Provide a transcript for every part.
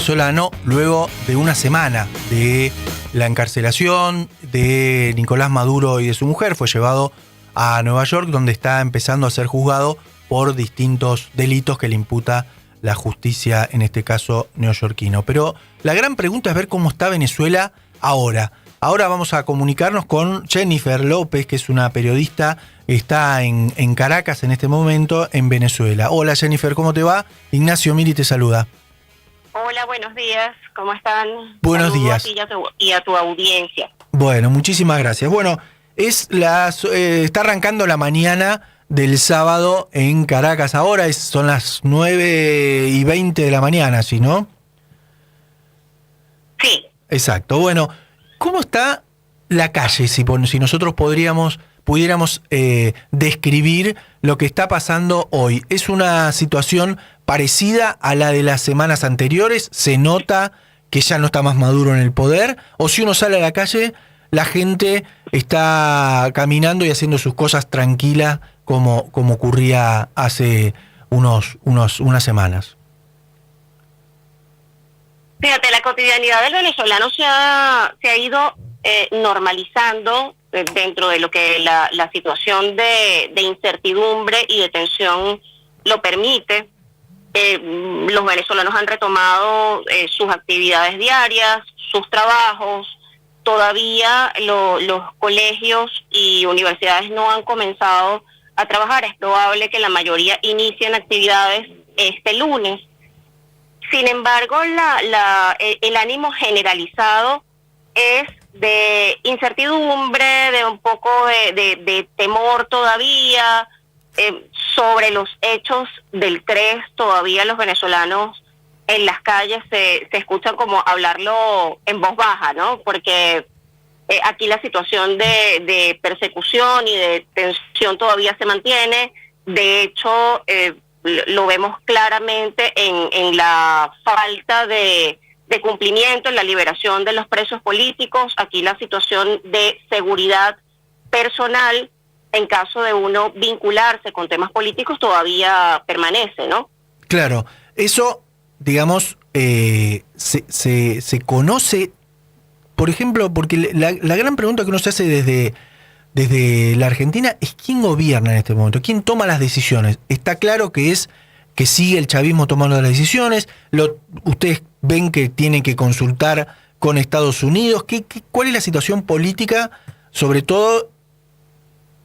venezolano luego de una semana de la encarcelación de Nicolás Maduro y de su mujer. Fue llevado a Nueva York, donde está empezando a ser juzgado por distintos delitos que le imputa la justicia, en este caso neoyorquino. Pero la gran pregunta es ver cómo está Venezuela ahora. Ahora vamos a comunicarnos con Jennifer López, que es una periodista, está en Caracas en este momento, en Venezuela. Hola Jennifer, ¿cómo te va? Ignacio Miri te saluda. Hola, buenos días, ¿cómo están? Buenos Saludos días. y a tu audiencia. Bueno, muchísimas gracias. Bueno, está arrancando la mañana del sábado en Caracas. Ahora son las 9:20 de la mañana, ¿sí, no? Sí. Exacto. Bueno, ¿cómo está la calle? Si nosotros pudiéramos describir lo que está pasando hoy. ¿Es una situación parecida a la de las semanas anteriores? ¿Se nota que ya no está más Maduro en el poder? ¿O si uno sale a la calle, la gente está caminando y haciendo sus cosas tranquila como ocurría hace unas semanas? Fíjate, la cotidianidad del venezolano se ha ido normalizando dentro de lo que la situación de incertidumbre y de tensión lo permite. Los venezolanos han retomado sus actividades diarias, sus trabajos. Todavía los colegios y universidades no han comenzado a trabajar. Es probable que la mayoría inicien actividades este lunes. Sin embargo, el ánimo generalizado es de incertidumbre, de un poco de temor todavía sobre los hechos del 3. Todavía los venezolanos en las calles se escuchan como hablarlo en voz baja, ¿no? Porque aquí la situación de persecución y de tensión todavía se mantiene. De hecho, lo vemos claramente en la falta de cumplimiento, en la liberación de los presos políticos. Aquí la situación de seguridad personal, en caso de uno vincularse con temas políticos, todavía permanece, ¿no? Claro, eso, digamos, se conoce, por ejemplo, porque la gran pregunta que uno se hace desde la Argentina es quién gobierna en este momento, quién toma las decisiones. Está claro que sigue el chavismo tomando las decisiones. Ustedes ven que tienen que consultar con Estados Unidos. ¿Cuál es la situación política, sobre todo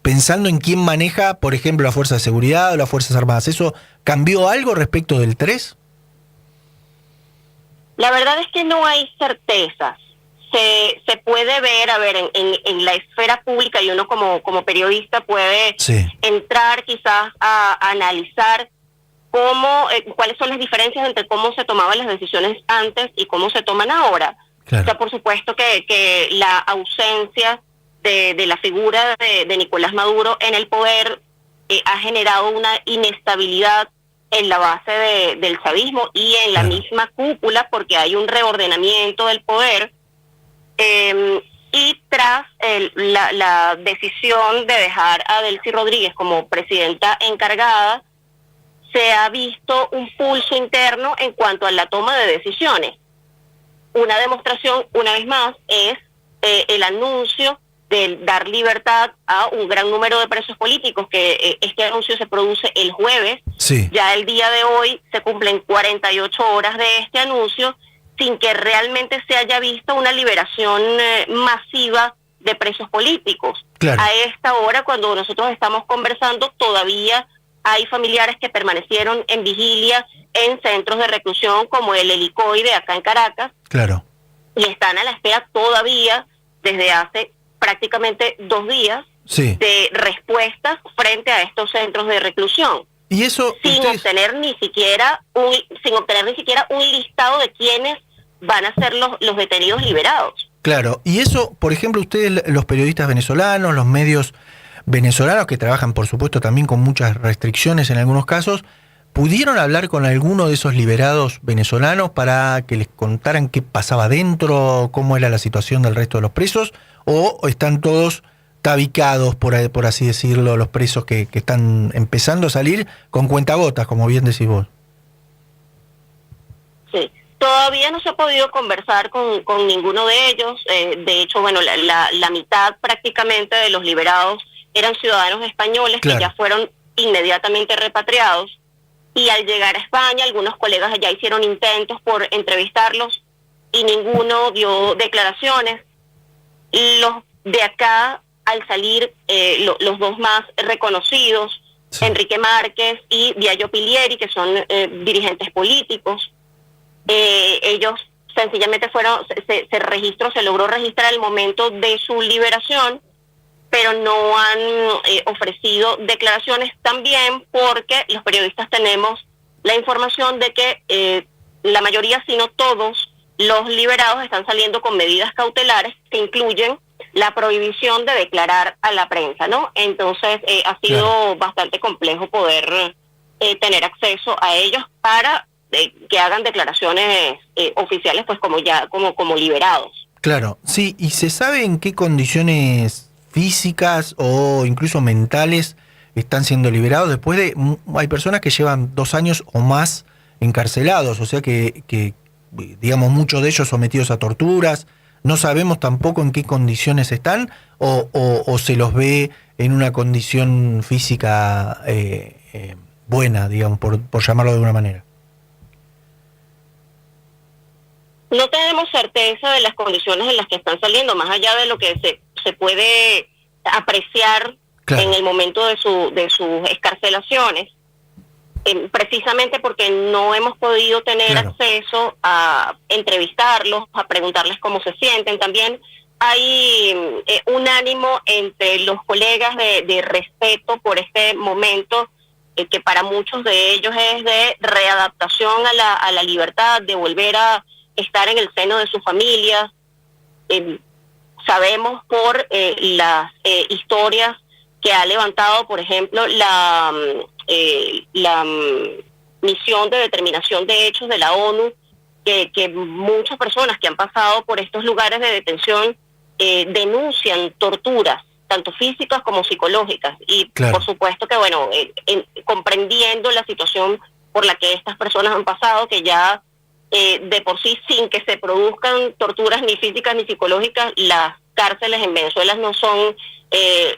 pensando en quién maneja, por ejemplo, la Fuerza de Seguridad o las Fuerzas Armadas? ¿Eso cambió algo respecto del 3? La verdad es que no hay certezas. Se puede ver, en la esfera pública, y uno como periodista puede entrar quizás a analizar cuáles son las diferencias entre cómo se tomaban las decisiones antes y cómo se toman ahora. Claro. O sea, por supuesto que la ausencia de la figura de Nicolás Maduro en el poder ha generado una inestabilidad en la base del chavismo y en la misma cúpula, porque hay un reordenamiento del poder. Y tras la decisión de dejar a Delcy Rodríguez como presidenta encargada, se ha visto un pulso interno en cuanto a la toma de decisiones. Una demostración, una vez más, es el anuncio de dar libertad a un gran número de presos políticos, que este anuncio se produce el jueves. Sí. Ya el día de hoy se cumplen 48 horas de este anuncio, sin que realmente se haya visto una liberación masiva de presos políticos. Claro. A esta hora, cuando nosotros estamos conversando, todavía hay familiares que permanecieron en vigilia en centros de reclusión como el Helicoide acá en Caracas. Claro. Y están a la espera todavía, desde hace prácticamente 2 días, de respuestas frente a estos centros de reclusión. Y eso sin obtener ni siquiera un listado de quiénes van a ser los detenidos liberados. Claro, y eso, por ejemplo, ustedes, los periodistas venezolanos, los medios venezolanos que trabajan, por supuesto, también con muchas restricciones en algunos casos, ¿pudieron hablar con alguno de esos liberados venezolanos para que les contaran qué pasaba dentro, cómo era la situación del resto de los presos? ¿O están todos tabicados, por así decirlo, los presos que están empezando a salir con cuentagotas, como bien decís vos? Sí. Todavía no se ha podido conversar con ninguno de ellos. De hecho, bueno, la mitad prácticamente de los liberados eran ciudadanos españoles Claro. que ya fueron inmediatamente repatriados. Y al llegar a España, algunos colegas allá hicieron intentos por entrevistarlos y ninguno dio declaraciones. Los de acá, al salir, los dos más reconocidos, Sí. Enrique Márquez y Diallo Pilieri, que son dirigentes políticos, ellos sencillamente se logró registrar el momento de su liberación, pero no han ofrecido declaraciones, también porque los periodistas tenemos la información de que la mayoría, si no todos, los liberados están saliendo con medidas cautelares que incluyen la prohibición de declarar a la prensa, ¿no? Entonces ha sido bastante complejo poder tener acceso a ellos para que hagan declaraciones oficiales, pues como liberados. Claro, sí, ¿y se sabe en qué condiciones físicas o incluso mentales están siendo liberados? Después de, hay personas que llevan 2 años o más encarcelados, o sea que digamos, muchos de ellos sometidos a torturas. No sabemos tampoco en qué condiciones están o se los ve en una condición física buena, digamos, por llamarlo de alguna manera. No tenemos certeza de las condiciones en las que están saliendo, más allá de lo que se puede apreciar, claro, en el momento de sus excarcelaciones, precisamente porque no hemos podido tener, claro, acceso a entrevistarlos, a preguntarles cómo se sienten. También hay un ánimo entre los colegas de respeto por este momento, que para muchos de ellos es de readaptación a la libertad, de volver a estar en el seno de sus familias. Sabemos por las historias que ha levantado, por ejemplo, la misión de determinación de hechos de la ONU, que muchas personas que han pasado por estos lugares de detención denuncian torturas, tanto físicas como psicológicas. Y claro, por supuesto que, bueno, comprendiendo la situación por la que estas personas han pasado, que ya de por sí, sin que se produzcan torturas ni físicas ni psicológicas, las cárceles en Venezuela no son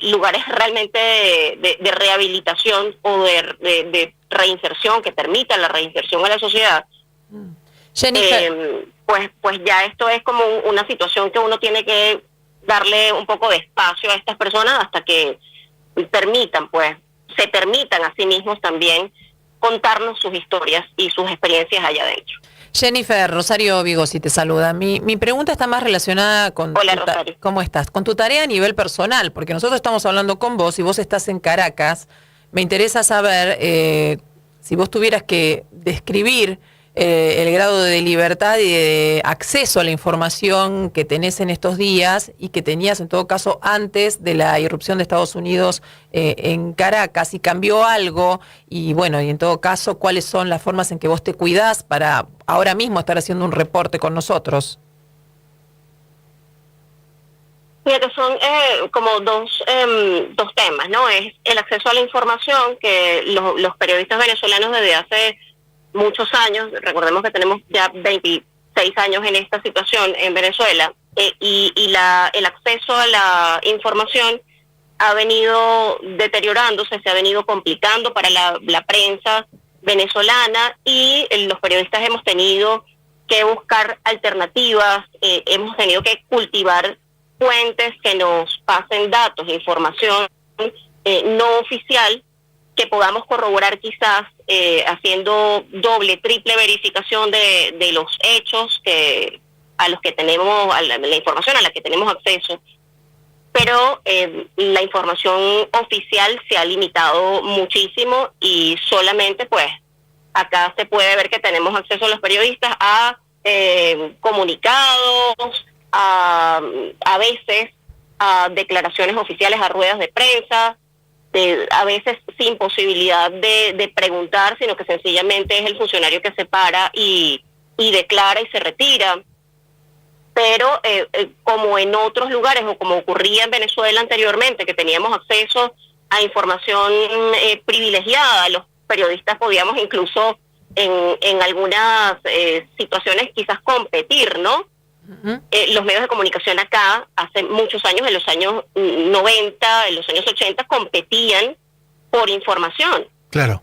lugares realmente de rehabilitación o de reinserción, que permitan la reinserción a la sociedad. Pues ya esto es como una situación que uno tiene que darle un poco de espacio a estas personas hasta que se permitan a sí mismos también contarnos sus historias y sus experiencias allá adentro. Jennifer, Rosario Vigosi te saluda. Mi pregunta está más relacionada con... Hola, Rosario. ¿Cómo estás? Con tu tarea a nivel personal, porque nosotros estamos hablando con vos y vos estás en Caracas. Me interesa saber si vos tuvieras que describir el grado de libertad y de acceso a la información que tenés en estos días y que tenías en todo caso antes de la irrupción de Estados Unidos en Caracas, si cambió algo y bueno, y en todo caso, ¿cuáles son las formas en que vos te cuidás para ahora mismo estar haciendo un reporte con nosotros? Fíjate, son como dos temas, ¿no? Es el acceso a la información, que los periodistas venezolanos desde hace muchos años, recordemos que tenemos ya 26 años en esta situación en Venezuela, y el acceso a la información ha venido deteriorándose, se ha venido complicando para la prensa venezolana, y los periodistas hemos tenido que buscar alternativas, hemos tenido que cultivar fuentes que nos pasen datos, información no oficial, que podamos corroborar quizás haciendo doble, triple verificación de los hechos a los que tenemos, la información a la que tenemos acceso. Pero la información oficial se ha limitado muchísimo y solamente pues acá se puede ver que tenemos acceso a los periodistas a comunicados, a veces a declaraciones oficiales, a ruedas de prensa, a veces sin posibilidad de preguntar, sino que sencillamente es el funcionario que se para y declara y se retira. Pero como en otros lugares, o como ocurría en Venezuela anteriormente, que teníamos acceso a información privilegiada, los periodistas podíamos incluso en algunas situaciones quizás competir, ¿no? Los medios de comunicación acá, hace muchos años, en los años 90, en los años 80, competían por información. Claro.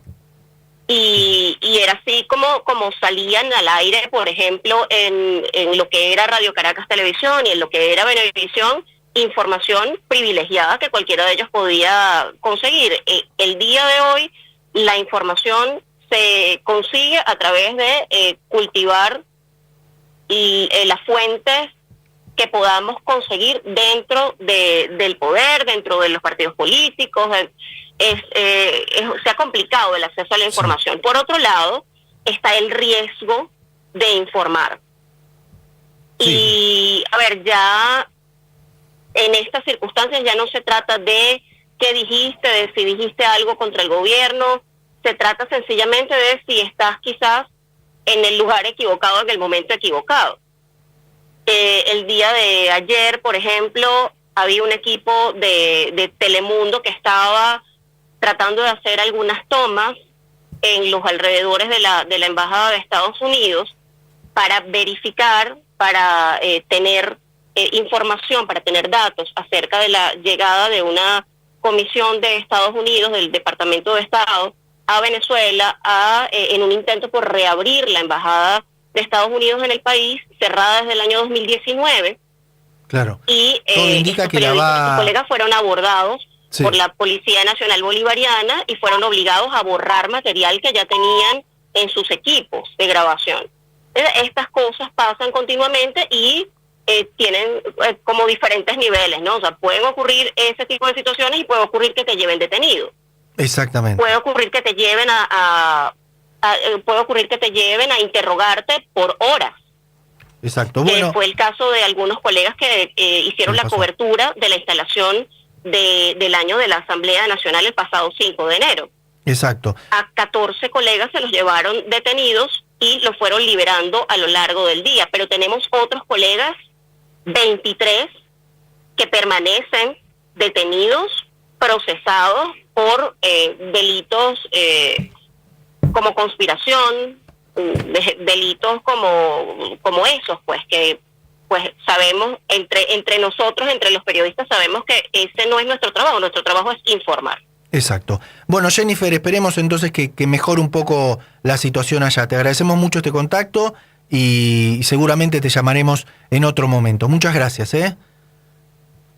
Y era así como salían al aire, por ejemplo, en lo que era Radio Caracas Televisión y en lo que era Venevisión, información privilegiada que cualquiera de ellos podía conseguir. El día de hoy, la información se consigue a través de cultivar las fuentes que podamos conseguir dentro del poder, dentro de los partidos políticos. Se ha complicado el acceso a la información. Sí. Por otro lado, está el riesgo de informar. Sí. Y, a ver, ya en estas circunstancias ya no se trata de qué dijiste, de si dijiste algo contra el gobierno, se trata sencillamente de si estás quizás en el lugar equivocado en el momento equivocado. El día de ayer, por ejemplo, había un equipo de Telemundo que estaba tratando de hacer algunas tomas en los alrededores de la Embajada de Estados Unidos para verificar, para tener información, para tener datos acerca de la llegada de una comisión de Estados Unidos, del Departamento de Estado, a Venezuela, en un intento por reabrir la Embajada de Estados Unidos en el país, cerrada desde el año 2019. Claro. Y todo indica que sus colegas fueron abordados por la Policía Nacional Bolivariana y fueron obligados a borrar material que ya tenían en sus equipos de grabación. Estas cosas pasan continuamente y tienen como diferentes niveles, ¿no? O sea, pueden ocurrir ese tipo de situaciones y puede ocurrir que te lleven detenido. Exactamente. Puede ocurrir que te lleven puede ocurrir que te lleven a interrogarte por horas. Exacto. Bueno, fue el caso de algunos colegas que hicieron la cobertura de la instalación del año de la Asamblea Nacional el pasado 5 de enero. Exacto. A 14 colegas se los llevaron detenidos y los fueron liberando a lo largo del día, pero tenemos otros colegas, 23, que permanecen detenidos, procesados por delitos como conspiración, delitos como esos, pues que pues sabemos, entre nosotros, entre los periodistas, sabemos que ese no es nuestro trabajo es informar. Exacto. Bueno, Jennifer, esperemos entonces que mejore un poco la situación allá. Te agradecemos mucho este contacto y seguramente te llamaremos en otro momento. Muchas gracias, ¿eh?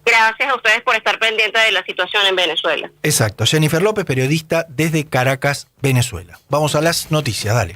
Gracias a ustedes por estar pendientes de la situación en Venezuela. Exacto. Jennifer López, periodista desde Caracas, Venezuela. Vamos a las noticias, dale.